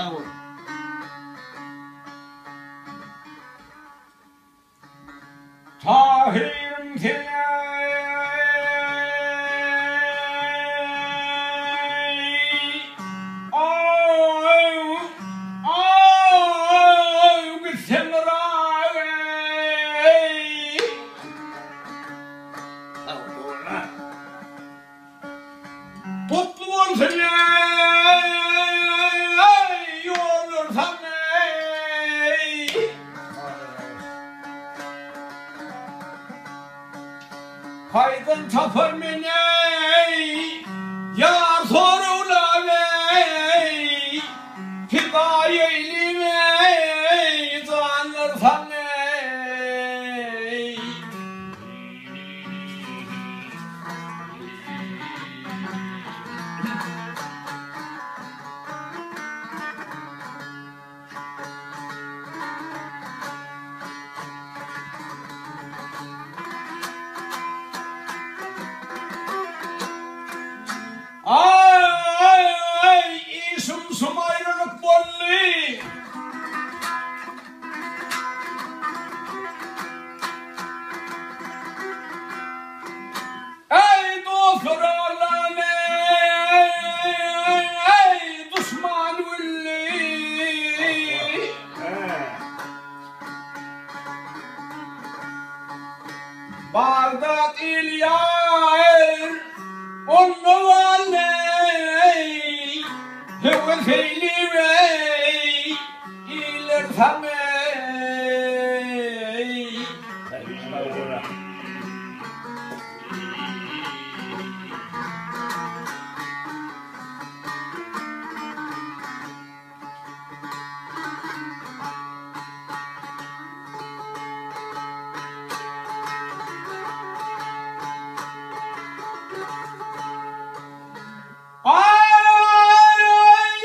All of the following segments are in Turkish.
Tamam. Tahırım seni gitsen ırağa Gutlı bolsun yollar Kaydan tapar beni ya sorağlap Pida eylep canlar sana Işim ayralık boldı ey dostlar ey Duşman güldi Bağdad yollar onu Höves eylep eyler sana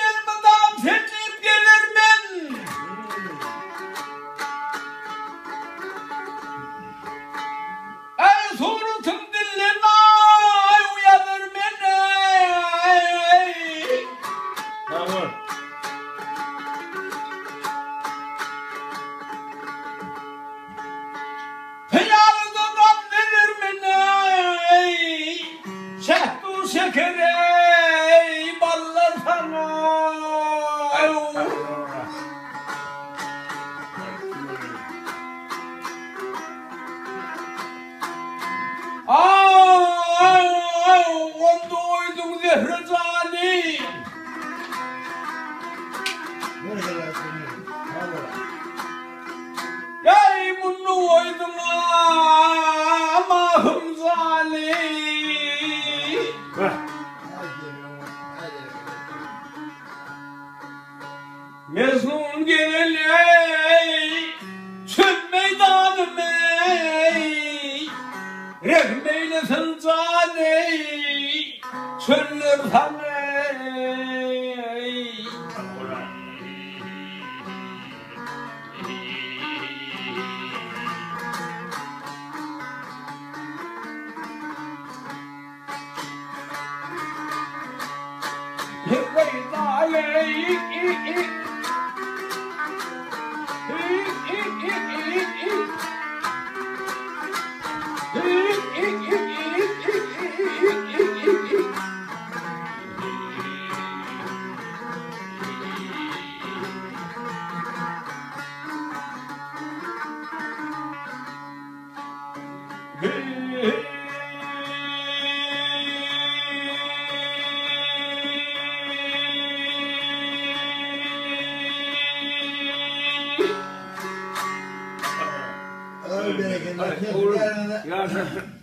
Elmıdam senleyip gelir men ey surutun dilline uyanır beni Tamam. Hıyarından verir beni şehdu şekeri ballar sana onda oydum zehre cani ey bunu oydum amahım zani Mecnun'un geleli çöl meydanım Rekmeylesin cani çöller sana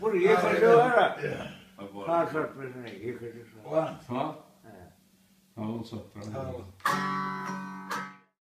Buraya yıkacı var ya. Sağ satmasını yıkacı. Sağ? Sağ ol satmasını.